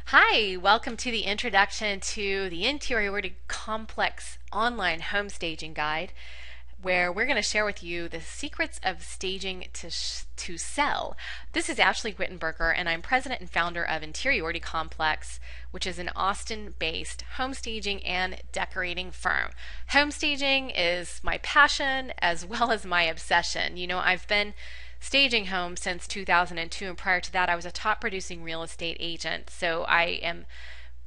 Hi, welcome to the introduction to the Interiority Complex online home staging guide, where we're going to share with you the secrets of staging to sell. This is Ashley Wittenberger, and I'm president and founder of Interiority Complex, which is an Austin-based home staging and decorating firm. Home staging is my passion as well as my obsession. I've been staging homes since 2002, and prior to that I was a top producing real estate agent. So I am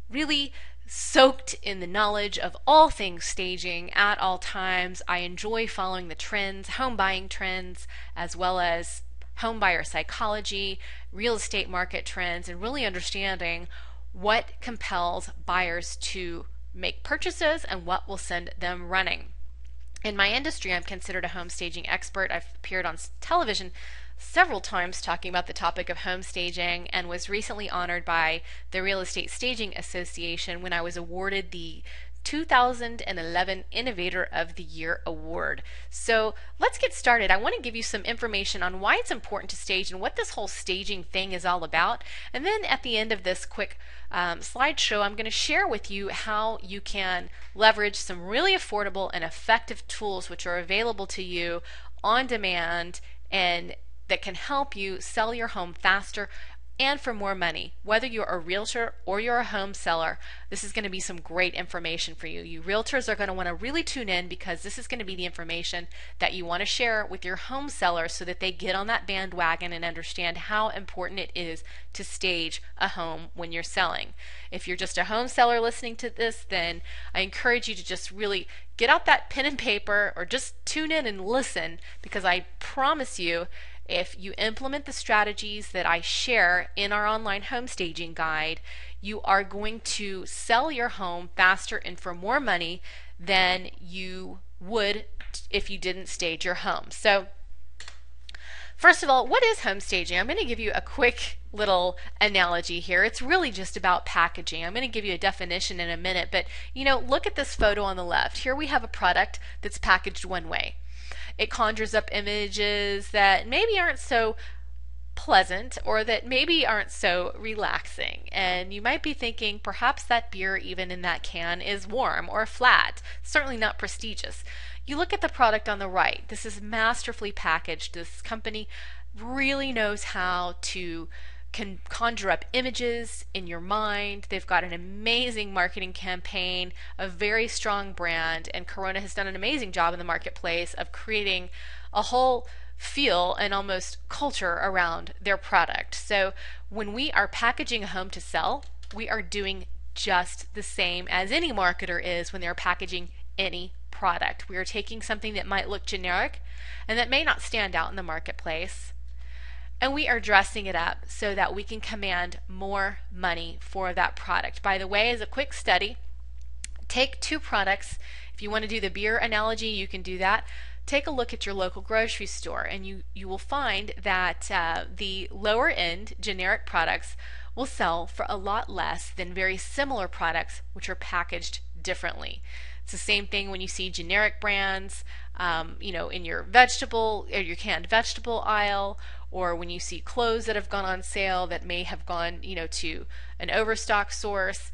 really soaked in the knowledge of all things staging at all times. I enjoy following the trends, home buying trends, as well as home buyer psychology, real estate market trends, and really understanding what compels buyers to make purchases and what will send them running. In my industry, I'm considered a home staging expert. I've appeared on television several times talking about the topic of home staging, and was recently honored by the Real Estate Staging Association when I was awarded the 2011 Innovator of the Year Award. So let's get started. I want to give you some information on why it's important to stage and what this whole staging thing is all about. And then at the end of this quick slideshow, I'm going to share with you how you can leverage some really affordable and effective tools which are available to you on demand and that can help you sell your home faster and for more money. Whether you're a realtor or you're a home seller, this is going to be some great information for you. You realtors are going to want to really tune in, because this is going to be the information that you want to share with your home sellers so that they get on that bandwagon and understand how important it is to stage a home when you're selling. If you're just a home seller listening to this, then I encourage you to just really get out that pen and paper or just tune in and listen, because I promise you, if you implement the strategies that I share in our online home staging guide, you are going to sell your home faster and for more money than you would if you didn't stage your home. So first of all, what is home staging? I'm going to give you a quick little analogy here. It's really just about packaging. I'm going to give you a definition in a minute, but look at this photo on the left. Here we have a product that's packaged one way. It conjures up images that maybe aren't so pleasant, or that maybe aren't so relaxing. And you might be thinking perhaps that beer even in that can is warm or flat, certainly not prestigious. You look at the product on the right. This is masterfully packaged. This company really knows how to can conjure up images in your mind. They've got an amazing marketing campaign, a very strong brand, and Corona has done an amazing job in the marketplace of creating a whole feel and almost culture around their product. So when we are packaging a home to sell, we are doing just the same as any marketer is when they're packaging any product. We are taking something that might look generic and that may not stand out in the marketplace, and we are dressing it up so that we can command more money for that product. By the way, as a quick study, take two products. If you want to do the beer analogy, you can do that. Take a look at your local grocery store, and you will find that the lower end generic products will sell for a lot less than very similar products which are packaged differently. It's the same thing when you see generic brands, in your vegetable or your canned vegetable aisle, or when you see clothes that have gone on sale that may have gone, to an overstock source.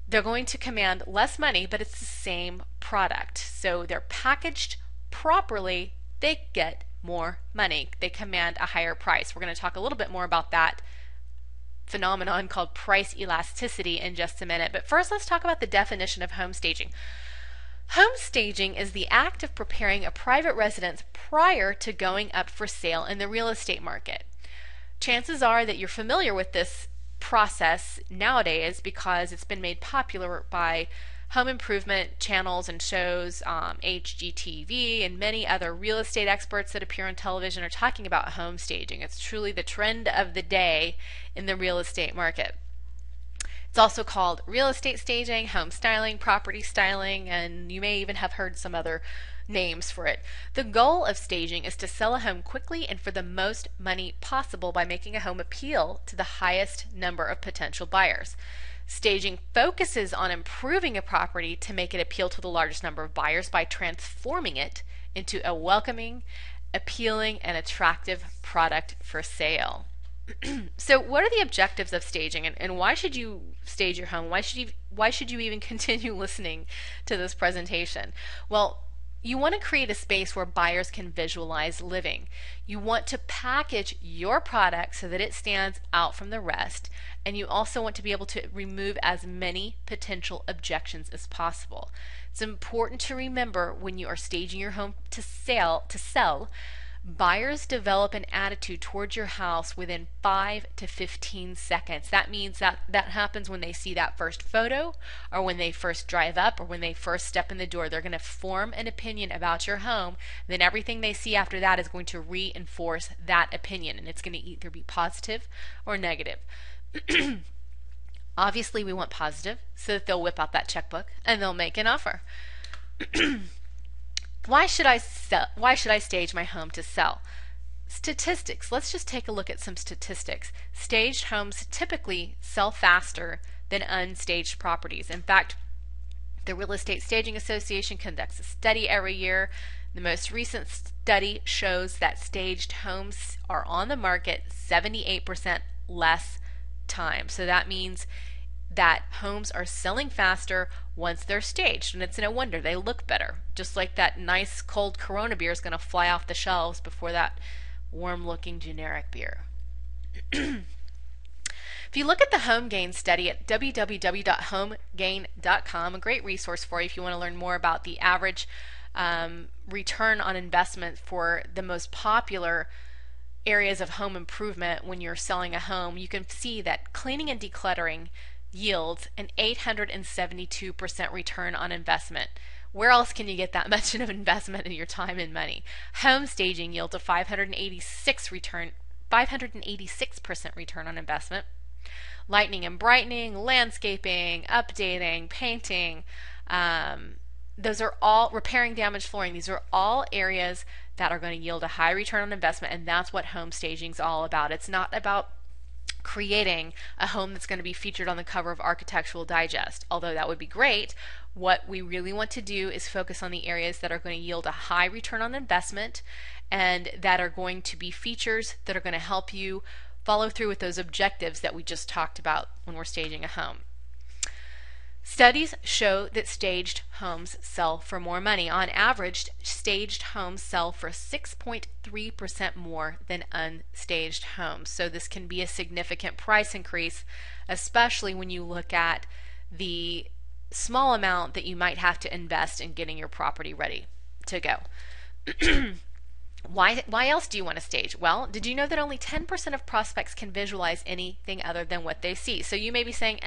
They're going to command less money, but it's the same product. So they're packaged properly, they get more money. They command a higher price. We're going to talk a little bit more about that phenomenon called price elasticity in just a minute. But first, let's talk about the definition of home staging. Home staging is the act of preparing a private residence prior to going up for sale in the real estate market. Chances are that you're familiar with this process nowadays because it's been made popular by home improvement channels and shows. HGTV and many other real estate experts that appear on television are talking about home staging. It's truly the trend of the day in the real estate market. It's also called real estate staging, home styling, property styling, and you may even have heard some other names for it. The goal of staging is to sell a home quickly and for the most money possible by making a home appeal to the highest number of potential buyers. Staging focuses on improving a property to make it appeal to the largest number of buyers by transforming it into a welcoming, appealing, and attractive product for sale. So, what are the objectives of staging, and why should you stage your home? Why should you even continue listening to this presentation? Well, you want to create a space where buyers can visualize living. You want to package your product so that it stands out from the rest, and you also want to be able to remove as many potential objections as possible. It's important to remember when you are staging your home to sell, buyers develop an attitude towards your house within 5 to 15 seconds. That means that happens when they see that first photo, or when they first drive up, or when they first step in the door. They're going to form an opinion about your home. Then everything they see after that is going to reinforce that opinion, and it's going to either be positive or negative. Obviously, we want positive, so that they'll whip out that checkbook and they'll make an offer. Why should I stage my home to sell? Statistics. Let's just take a look at some statistics. Staged homes typically sell faster than unstaged properties. In fact, the Real Estate Staging Association conducts a study every year. The most recent study shows that staged homes are on the market 78% less time. So that means that homes are selling faster once they're staged, and it's no wonder. They look better. Just like that nice cold Corona beer is going to fly off the shelves before that warm-looking generic beer. If you look at the Home Gain study at www.homegain.com, a great resource for you if you want to learn more about the average return on investment for the most popular areas of home improvement when you're selling a home, you can see that cleaning and decluttering yields an 872% return on investment. Where else can you get that much of investment in your time and money? Home staging yields a 586% return on investment. Lighting and brightening, landscaping, updating, painting, those are all repairing damaged flooring. These are all areas that are going to yield a high return on investment, and that's what home staging is all about. It's not about creating a home that's going to be featured on the cover of Architectural Digest, although that would be great. What we really want to do is focus on the areas that are going to yield a high return on investment, and that are going to be features that are going to help you follow through with those objectives that we just talked about when we're staging a home. Studies show that staged homes sell for more money. On average, staged homes sell for 6.3% more than unstaged homes. So this can be a significant price increase, especially when you look at the small amount that you might have to invest in getting your property ready to go. Why else do you want to stage? Well, did you know that only 10% of prospects can visualize anything other than what they see? So you may be saying,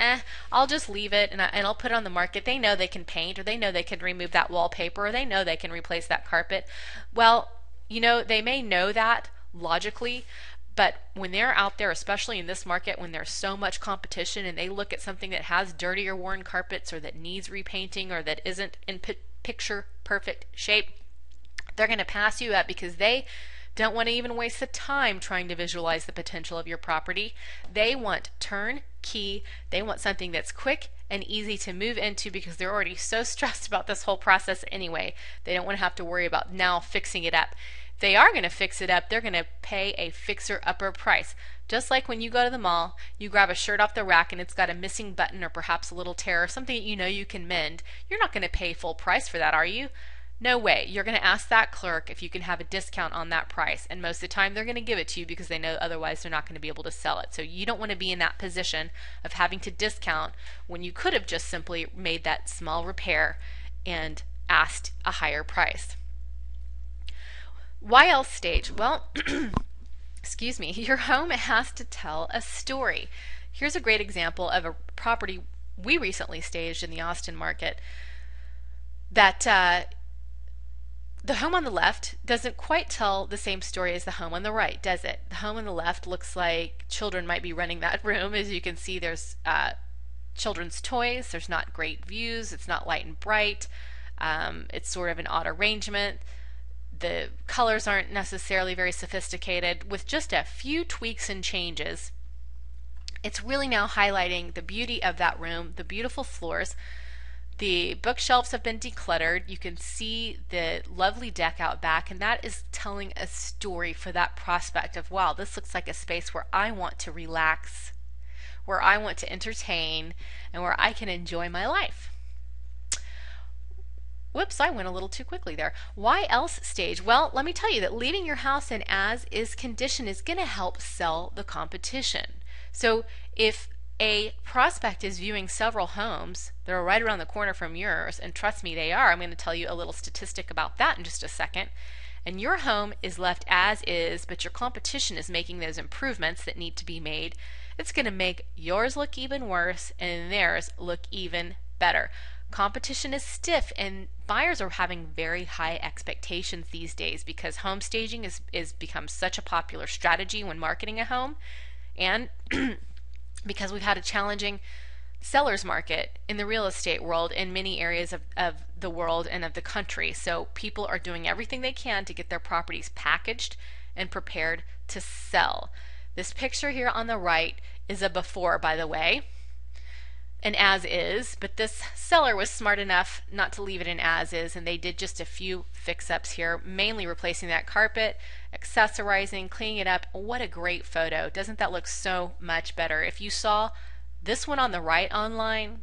I'll just leave it and I'll put it on the market. They know they can paint, or they know they can remove that wallpaper, or they know they can replace that carpet. Well, you know, they may know that logically, but when they're out there, especially in this market, when there's so much competition and they look at something that has dirty or worn carpets, or that needs repainting, or that isn't in picture perfect shape, they're going to pass you up because they don't want to even waste the time trying to visualize the potential of your property. They want turnkey. They want something that's quick and easy to move into because they're already so stressed about this whole process anyway. They don't want to have to worry about now fixing it up. If they are going to fix it up, they're going to pay a fixer-upper price. Just like when you go to the mall, you grab a shirt off the rack and it's got a missing button or perhaps a little tear or something that you know you can mend. You're not going to pay full price for that, are you? No way. You're going to ask that clerk if you can have a discount on that price, and most of the time they're going to give it to you because they know otherwise they're not going to be able to sell it. So you don't want to be in that position of having to discount when you could have just simply made that small repair and asked a higher price. Why else stage? Well, excuse me, your home has to tell a story. Here's a great example of a property we recently staged in the Austin market that the home on the left doesn't quite tell the same story as the home on the right, does it? The home on the left looks like children might be running that room. As you can see, there's children's toys. There's not great views. It's not light and bright. It's sort of an odd arrangement. The colors aren't necessarily very sophisticated. With just a few tweaks and changes, it's really now highlighting the beauty of that room, the beautiful floors, The bookshelves have been decluttered. You can see the lovely deck out back, and that is telling a story for that prospect of, wow, this looks like a space where I want to relax, where I want to entertain, and where I can enjoy my life. Whoops, I went a little too quickly there. Why else stage? Well, let me tell you that leaving your house in as-is condition is going to help sell the competition. So if a prospect is viewing several homes that are right around the corner from yours, and trust me, they are. I'm going to tell you a little statistic about that in just a second. And your home is left as is, but your competition is making those improvements that need to be made. It's going to make yours look even worse and theirs look even better. Competition is stiff, and buyers are having very high expectations these days because home staging is become such a popular strategy when marketing a home, and because we've had a challenging seller's market in the real estate world in many areas of the world and of the country. So people are doing everything they can to get their properties packaged and prepared to sell. This picture here on the right is a before, by the way, an as is, but this seller was smart enough not to leave it in as is, and they did just a few fix-ups here, mainly replacing that carpet, accessorizing, cleaning it up. What a great photo. Doesn't that look so much better? If you saw this one on the right online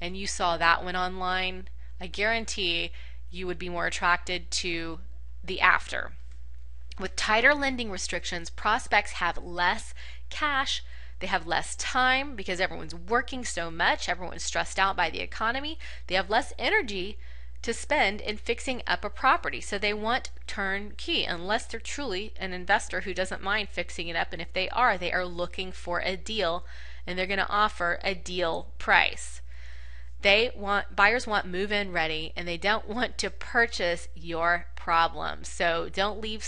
and you saw that one online, I guarantee you would be more attracted to the after. With tighter lending restrictions, prospects have less cash. They have less time because everyone's working so much. Everyone's stressed out by the economy. They have less energy to spend in fixing up a property. So they want turnkey, unless they're truly an investor who doesn't mind fixing it up. And if they are looking for a deal, and they're going to offer a deal price. Buyers want move-in ready, and they don't want to purchase your problem. So don't be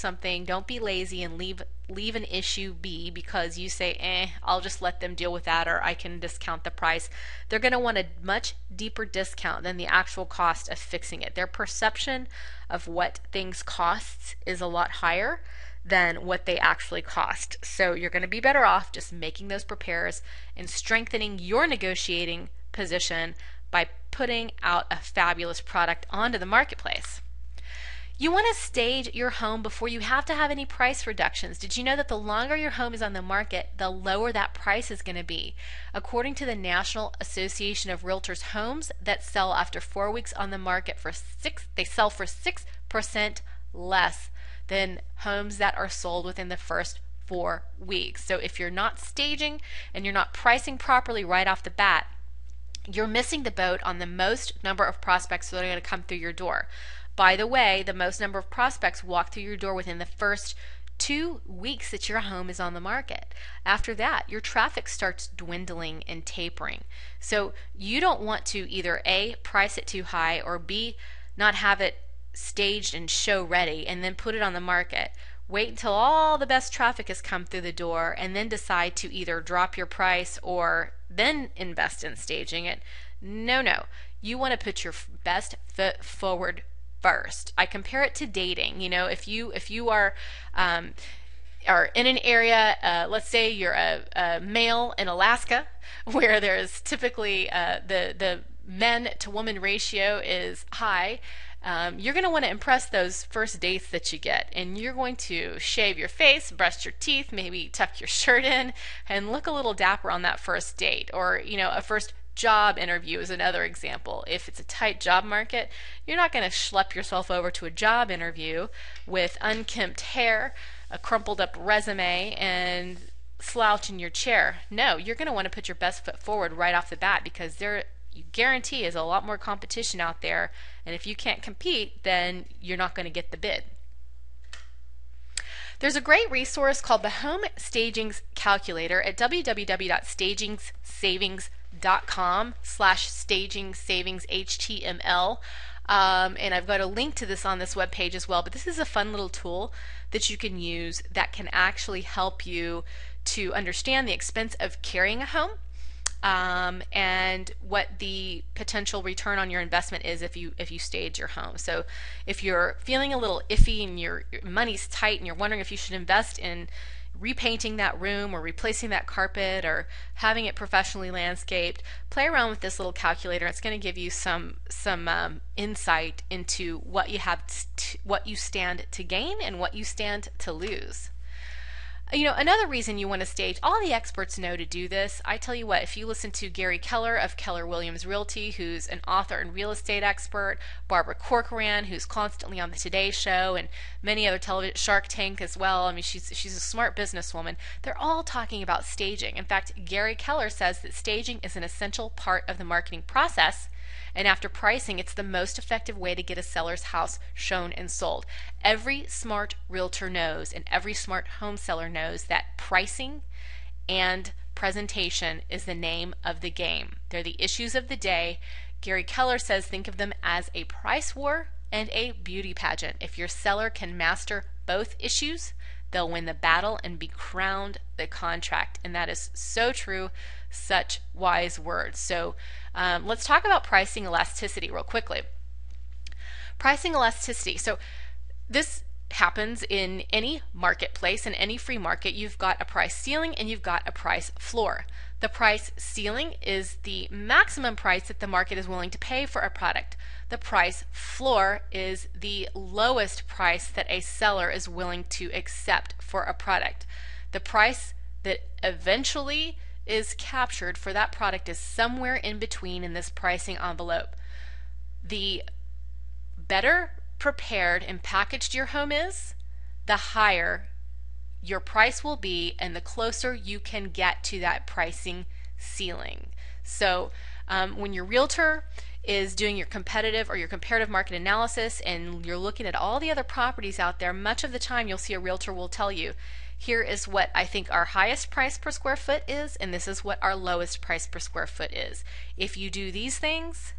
lazy and leave an issue be because you say, I'll just let them deal with that, or I can discount the price. They're going to want a much deeper discount than the actual cost of fixing it. Their perception of what things costs is a lot higher than what they actually cost. So you're going to be better off just making those repairs and strengthening your negotiating position by putting out a fabulous product onto the marketplace. You want to stage your home before you have to have any price reductions. Did you know that the longer your home is on the market, the lower that price is going to be? According to the National Association of Realtors, homes that sell after 4 weeks on the market they sell for 6% less than homes that are sold within the first 4 weeks. So if you're not staging and you're not pricing properly right off the bat, you're missing the boat on the most number of prospects that are going to come through your door. By the way, the most number of prospects walk through your door within the first 2 weeks that your home is on the market. After that, your traffic starts dwindling and tapering. So you don't want to either A, price it too high, or B, not have it staged and show ready and then put it on the market. Wait until all the best traffic has come through the door and then decide to either drop your price or then invest in staging it. No. You want to put your best foot forward first. I compare it to dating. If you are in an area, let's say you're a male in Alaska, where there's typically the men to woman ratio is high. You're going to want to impress those first dates that you get, and you're going to shave your face, brush your teeth, maybe tuck your shirt in, and look a little dapper on that first date. Or a first job interview is another example. If it's a tight job market, you're not going to schlep yourself over to a job interview with unkempt hair, a crumpled up resume, and slouch in your chair. No, you're going to want to put your best foot forward right off the bat, because you guarantee is a lot more competition out there, and if you can't compete, then you're not going to get the bid. There's a great resource called the Home Stagings Calculator at www.stagingsavings.com/stagingsavingshtml. And I've got a link to this on this webpage as well, but this is a fun little tool that you can use that can actually help you to understand the expense of carrying a home, and what the potential return on your investment is if you stage your home. So if you're feeling a little iffy and your money's tight and you're wondering if you should invest in repainting that room or replacing that carpet or having it professionally landscaped, play around with this little calculator. It's going to give you some insight into what you have what you stand to gain and what you stand to lose. Another reason you want to stage, all the experts know to do this. I tell you what, if you listen to Gary Keller of Keller Williams Realty, who's an author and real estate expert, Barbara Corcoran, who's constantly on the Today Show, and many other television, Shark Tank as well. I mean, she's a smart businesswoman. They're all talking about staging. In fact, Gary Keller says that staging is an essential part of the marketing process. And after pricing, it's the most effective way to get a seller's house shown and sold. Every smart realtor knows, and every smart home seller knows, that pricing and presentation is the name of the game. They're the issues of the day. Gary Keller says think of them as a price war and a beauty pageant. If your seller can master both issues, they'll win the battle and be crowned the contract. And that is so true, such wise words. So let's talk about pricing elasticity real quickly. Pricing elasticity. So this happens in any marketplace, in any free market. You've got a price ceiling and you've got a price floor. The price ceiling is the maximum price that the market is willing to pay for a product. The price floor is the lowest price that a seller is willing to accept for a product. The price that eventually is captured for that product is somewhere in between in this pricing envelope. The better prepared and packaged your home is, the higher your price will be and the closer you can get to that pricing ceiling. So when your realtor is doing your competitive or your comparative market analysis and you're looking at all the other properties out there, much of the time you'll see a realtor will tell you, here is what I think our highest price per square foot is, and this is what our lowest price per square foot is. If you do these things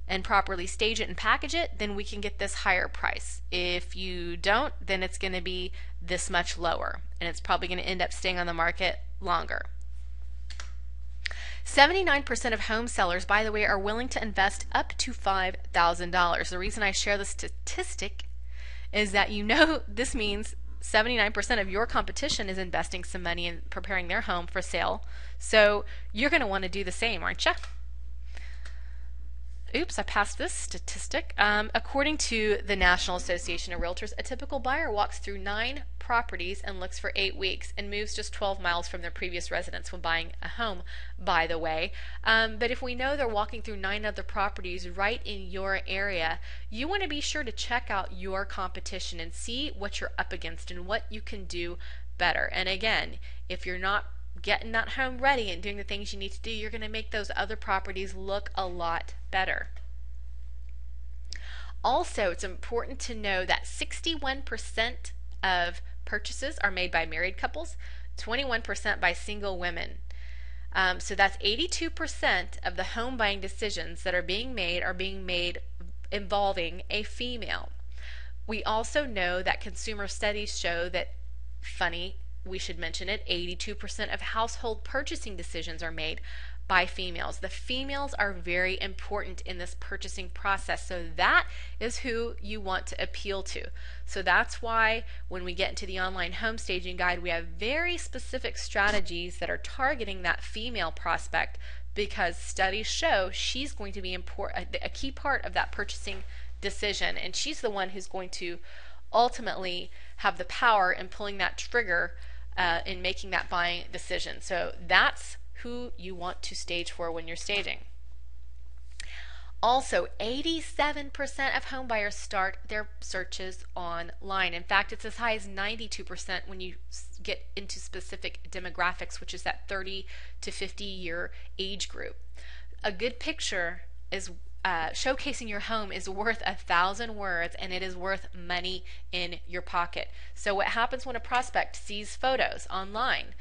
and properly stage it and package it, then we can get this higher price. If you don't, then it's going to be this much lower, and it's probably going to end up staying on the market longer. 79% of home sellers, by the way, are willing to invest up to $5,000. The reason I share this statistic is that this means 79% of your competition is investing some money in preparing their home for sale. So you're going to want to do the same, aren't you? Oops, I passed this statistic. According to the National Association of Realtors, a typical buyer walks through 9 properties and looks for 8 weeks and moves just 12 miles from their previous residence when buying a home, by the way. But if we know they're walking through 9 other properties right in your area, you want to be sure to check out your competition and see what you're up against and what you can do better. And again, if you're not getting that home ready and doing the things you need to do, you're going to make those other properties look a lot better. Also, it's important to know that 61% of purchases are made by married couples, 21% by single women. So that's 82% of the home buying decisions that are being made involving a female. We also know that consumer studies show that, we should mention it, 82% of household purchasing decisions are made by females. The females are very important in this purchasing process, so that is who you want to appeal to. So that's why when we get into the online home staging guide, we have very specific strategies that are targeting that female prospect, because studies show she's going to be a key part of that purchasing decision, and she's the one who's going to ultimately have the power in pulling that trigger in making that buying decision. So that's who you want to stage for when you're staging. Also, 87% of home buyers start their searches online. In fact, it's as high as 92% when you get into specific demographics, which is that 30 to 50 year age group. A good picture is showcasing your home is worth 1,000 words, and it is worth money in your pocket. So what happens when a prospect sees photos online?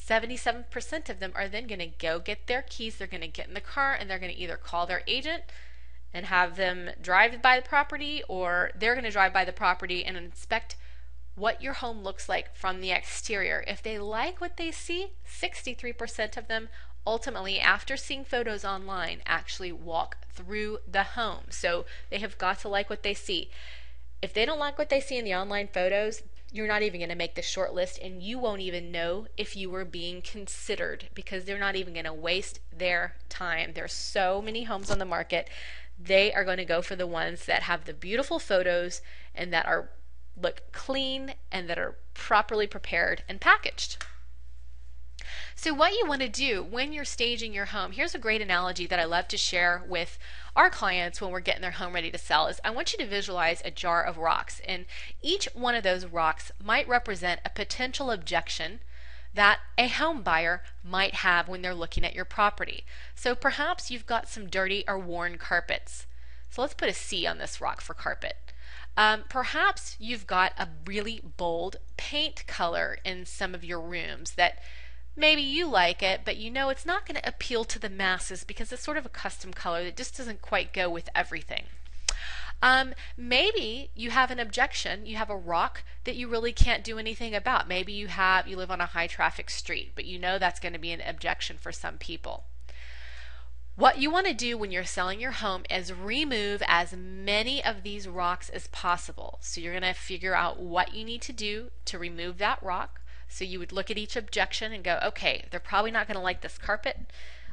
77% of them are then going to go get their keys, they're going to get in the car, and they're going to either call their agent and have them drive by the property, or they're going to drive by the property and inspect what your home looks like from the exterior. If they like what they see, 63% of them ultimately, after seeing photos online, actually walk through the home. So they have got to like what they see. If they don't like what they see in the online photos, you're not even going to make the short list, and you won't even know if you were being considered because they're not even going to waste their time. There's so many homes on the market. They are going to go for the ones that have the beautiful photos and that are look clean and that are properly prepared and packaged. So what you want to do when you're staging your home, here's a great analogy that I love to share with our clients when we're getting their home ready to sell, is I want you to visualize a jar of rocks, and each one of those rocks might represent a potential objection that a home buyer might have when they're looking at your property. So perhaps you've got some dirty or worn carpets. So let's put a C on this rock for carpet. Perhaps you've got a really bold paint color in some of your rooms that maybe you like it, but you know it's not going to appeal to the masses because it's sort of a custom color that just doesn't quite go with everything. Maybe you have an objection. You have a rock that you really can't do anything about. Maybe you live on a high traffic street, but you know that's going to be an objection for some people. What you want to do when you're selling your home is remove as many of these rocks as possible. So you're going to figure out what you need to do to remove that rock. So you would look at each objection and go, okay, they're probably not going to like this carpet.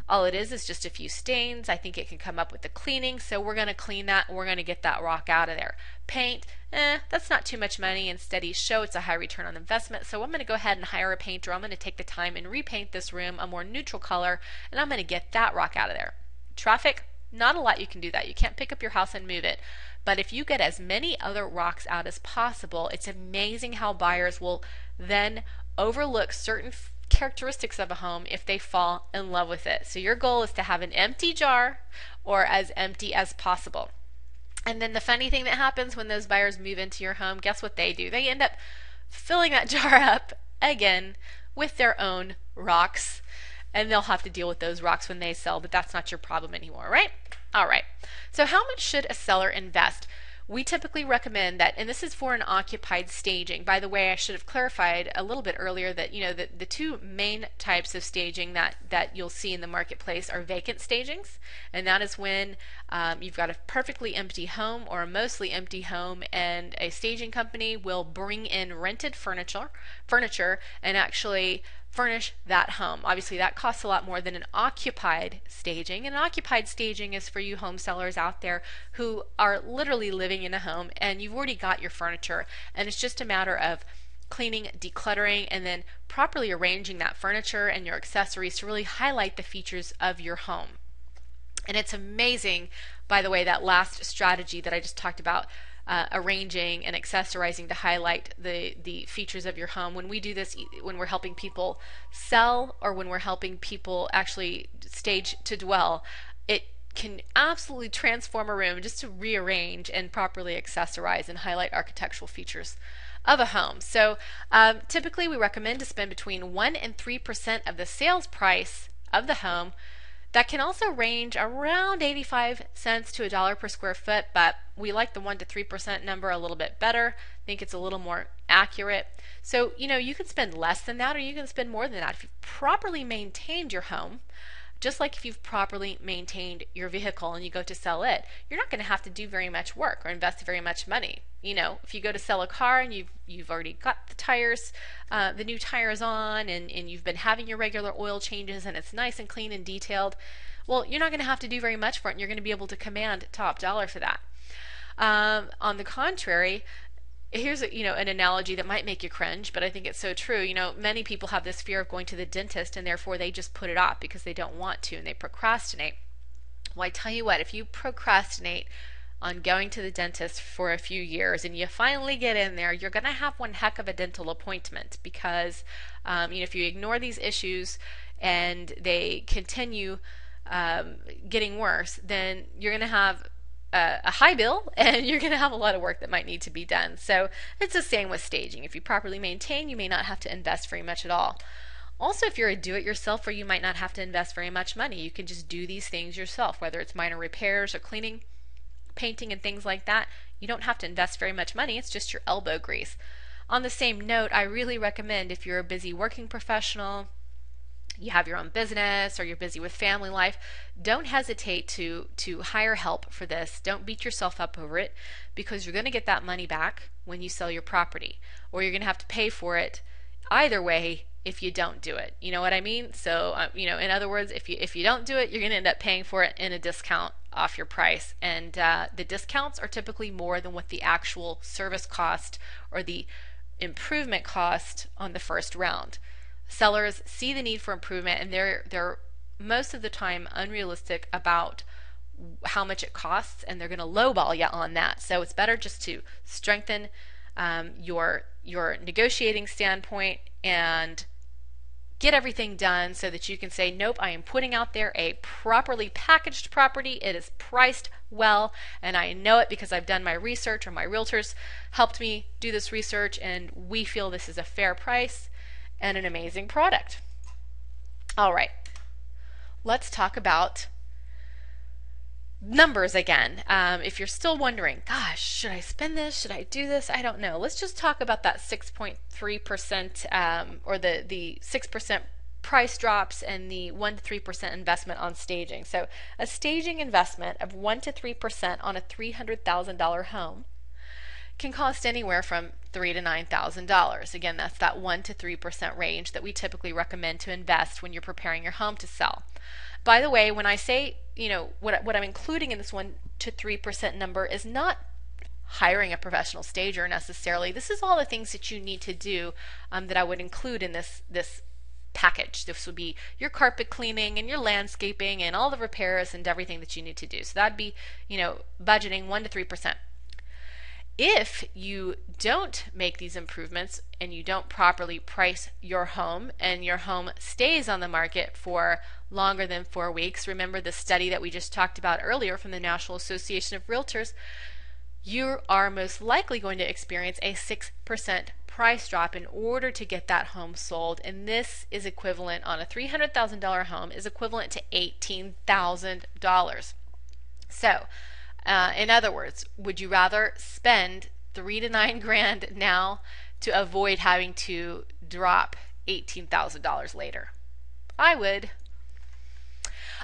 All it is just a few stains. I think it can come up with the cleaning, so we're going to clean that and we're going to get that rock out of there. Paint, that's not too much money, and studies show it's a high return on investment, so I'm going to go ahead and hire a painter. I'm going to take the time and repaint this room a more neutral color, and I'm going to get that rock out of there. Traffic, not a lot you can do that. You can't pick up your house and move it. But if you get as many other rocks out as possible, it's amazing how buyers will then overlook certain characteristics of a home if they fall in love with it. So your goal is to have an empty jar or as empty as possible. And then the funny thing that happens when those buyers move into your home, guess what they do? They end up filling that jar up again with their own rocks, and they'll have to deal with those rocks when they sell, but that's not your problem anymore, right? All right. So how much should a seller invest? We typically recommend that, and this is for an occupied staging. By the way, I should have clarified a little bit earlier that the two main types of staging that you'll see in the marketplace are vacant stagings, and that is when you've got a perfectly empty home or a mostly empty home, and a staging company will bring in rented furniture and actually furnish that home. Obviously that costs a lot more than an occupied staging. And an occupied staging is for you home sellers out there who are literally living in a home and you've already got your furniture, and it's just a matter of cleaning, decluttering, and then properly arranging that furniture and your accessories to really highlight the features of your home. And it's amazing, by the way, that last strategy that I just talked about, arranging and accessorizing to highlight the features of your home. When we do this, when we're helping people sell or when we're helping people actually stage to dwell, it can absolutely transform a room just to rearrange and properly accessorize and highlight architectural features of a home. So typically we recommend to spend between 1% and 3% of the sales price of the home. That can also range around 85 cents to $1 per square foot, but we like the 1% to 3% number a little bit better. I think it's a little more accurate. So, you can spend less than that or you can spend more than that. If you've properly maintained your home, just like if you've properly maintained your vehicle and you go to sell it, you're not going to have to do very much work or invest very much money. If you go to sell a car and you've already got the tires, the new tires on, and you've been having your regular oil changes and it's nice and clean and detailed, well, you're not going to have to do very much for it, and you're going to be able to command top dollar for that. On the contrary, here's an analogy that might make you cringe, but I think it's so true. Many people have this fear of going to the dentist, and therefore they just put it off because they don't want to, and they procrastinate. Well, I tell you what, if you procrastinate on going to the dentist for a few years and you finally get in there, you're going to have one heck of a dental appointment because if you ignore these issues and they continue getting worse, then you're going to have a high bill and you're going to have a lot of work that might need to be done. So it's the same with staging. If you properly maintain, you may not have to invest very much at all. Also, if you're a do-it-yourselfer, you might not have to invest very much money. You can just do these things yourself, whether it's minor repairs or cleaning, painting, and things like that. You don't have to invest very much money. It's just your elbow grease. On the same note, I really recommend if you're a busy working professional, you have your own business or you're busy with family life, don't hesitate to hire help for this. Don't beat yourself up over it, because you're going to get that money back when you sell your property, or you're going to have to pay for it either way if you don't do it. You know what I mean? So in other words, if you don't do it, you're going to end up paying for it in a discount off your price, and the discounts are typically more than what the actual service cost or the improvement cost on the first round. Sellers see the need for improvement, and they're most of the time unrealistic about how much it costs, and they're going to lowball you on that. So it's better just to strengthen your negotiating standpoint and get everything done so that you can say, nope, I am putting out there a properly packaged property. It is priced well, and I know it because I've done my research, or my realtors helped me do this research, and we feel this is a fair price and an amazing product. All right, let's talk about numbers again. If you're still wondering, gosh, should I spend this? Should I do this? I don't know. Let's just talk about that 6.3% or the 6% price drops and the 1 to 3% investment on staging. So a staging investment of 1 to 3% on a $300,000 home can cost anywhere from $3,000 to $9,000. Again, that's that 1 to 3% range that we typically recommend to invest when you're preparing your home to sell. By the way, when I say, what I'm including in this 1 to 3% number is not hiring a professional stager necessarily. This is all the things that you need to do that I would include in this package. This would be your carpet cleaning and your landscaping and all the repairs and everything that you need to do. So that'd be, budgeting 1 to 3%. If you don't make these improvements and you don't properly price your home, and your home stays on the market for longer than 4 weeks, remember the study that we just talked about earlier from the National Association of Realtors, you are most likely going to experience a 6% price drop in order to get that home sold. And this is equivalent, on a $300,000 home, is equivalent to $18,000. So, in other words, would you rather spend $3,000 to $9,000 now to avoid having to drop $18,000 later? I would.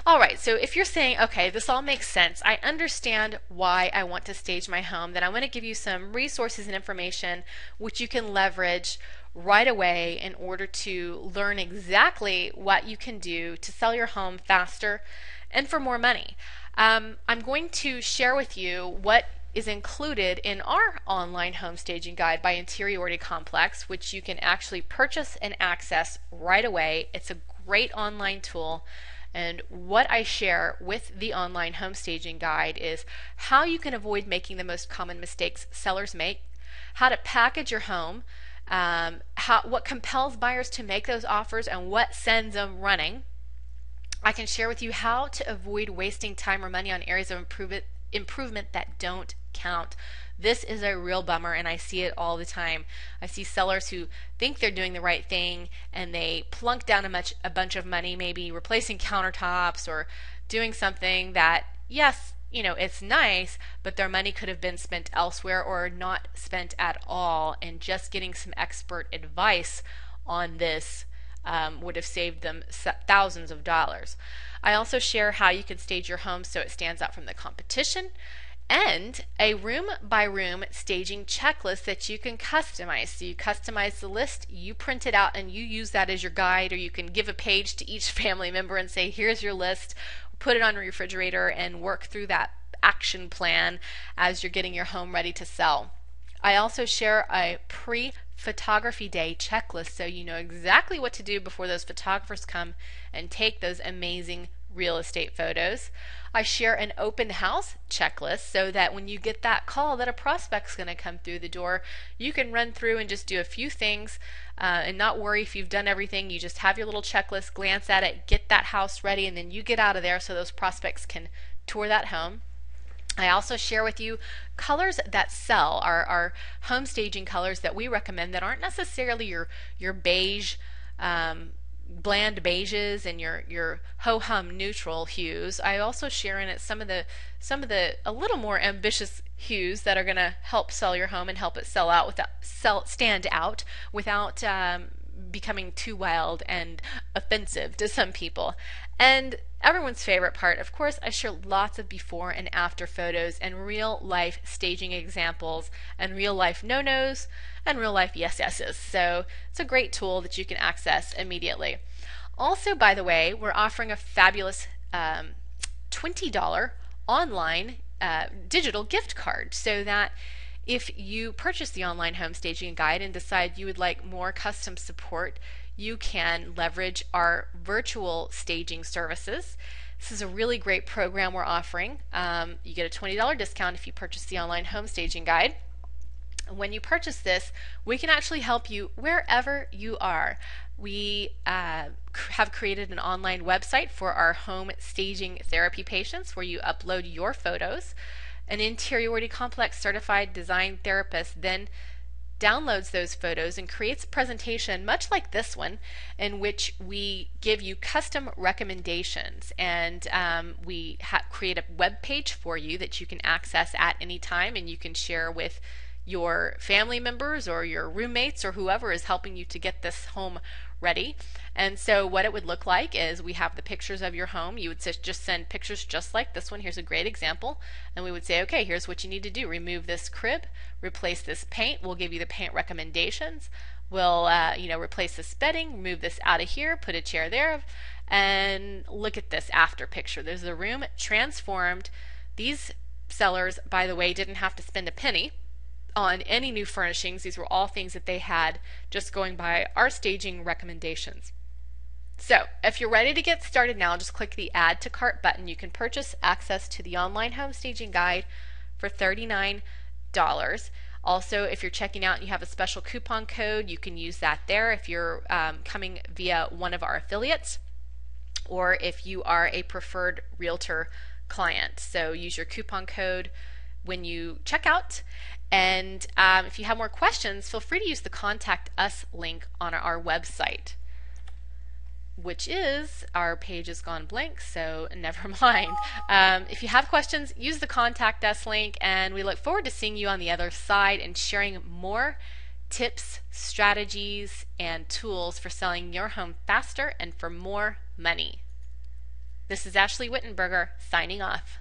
All right, so if you're saying, okay, this all makes sense, I understand why I want to stage my home, then I want to give you some resources and information which you can leverage right away in order to learn exactly what you can do to sell your home faster and for more money. I'm going to share with you what is included in our online home staging guide by Interiority Complex, which you can actually purchase and access right away. It's a great online tool. And what I share with the online home staging guide is how you can avoid making the most common mistakes sellers make, how to package your home, what compels buyers to make those offers, and what sends them running. I can share with you how to avoid wasting time or money on areas of improvement that don't count. This is a real bummer, and I see it all the time. I see sellers who think they're doing the right thing, and they plunk down a bunch of money, maybe replacing countertops or doing something that, yes, it's nice, but their money could have been spent elsewhere or not spent at all, and just getting some expert advice on this would have saved them thousands of dollars. I also share how you can stage your home so it stands out from the competition, and a room by room staging checklist that you can customize. So you customize the list, you print it out, and you use that as your guide, or you can give a page to each family member and say, here's your list, put it on your refrigerator, and work through that action plan as you're getting your home ready to sell. I also share a pre-photography day checklist so you know exactly what to do before those photographers come and take those amazing real estate photos. I share an open house checklist so that when you get that call that a prospect's going to come through the door, you can run through and just do a few things and not worry if you've done everything. You just have your little checklist, glance at it, get that house ready, and then you get out of there so those prospects can tour that home. I also share with you colors that sell, our home staging colors that we recommend that aren't necessarily your beige, bland beiges and your ho-hum neutral hues. I also share in it some of the a little more ambitious hues that are going to help sell your home and help it stand out without becoming too wild and offensive to some people. And everyone's favorite part, of course, I share lots of before and after photos and real life staging examples and real life no-nos and real life yes-yeses. So it's a great tool that you can access immediately. Also, by the way, we're offering a fabulous $20 online digital gift card, so that if you purchase the online home staging guide and decide you would like more custom support, you can leverage our virtual staging services. This is a really great program we're offering. You get a $20 discount if you purchase the online home staging guide. When you purchase this, we can actually help you wherever you are. We have created an online website for our home staging therapy patients where you upload your photos. An Interiority Complex certified design therapist then downloads those photos and creates a presentation much like this one, in which we give you custom recommendations, and we create a web page for you that you can access at any time, and you can share with your family members or your roommates or whoever is helping you to get this home ready. And so what it would look like is we have the pictures of your home. You would just send pictures just like this one. Here's a great example. And we would say, okay, here's what you need to do. Remove this crib, replace this paint. We'll give you the paint recommendations. We'll replace this bedding, remove this out of here, put a chair there, and look at this after picture. There's the room transformed. These sellers, by the way, didn't have to spend a penny on any new furnishings. These were all things that they had just going by our staging recommendations. So if you're ready to get started now, just click the Add to Cart button. You can purchase access to the online home staging guide for $39. Also, if you're checking out and you have a special coupon code, you can use that there if you're coming via one of our affiliates, or if you are a preferred realtor client. So use your coupon code when you check out. And if you have more questions, feel free to use the Contact Us link on our website, which is, our page has gone blank, so never mind. If you have questions, use the Contact Us link, and we look forward to seeing you on the other side and sharing more tips, strategies, and tools for selling your home faster and for more money. This is Ashley Wittenberger signing off.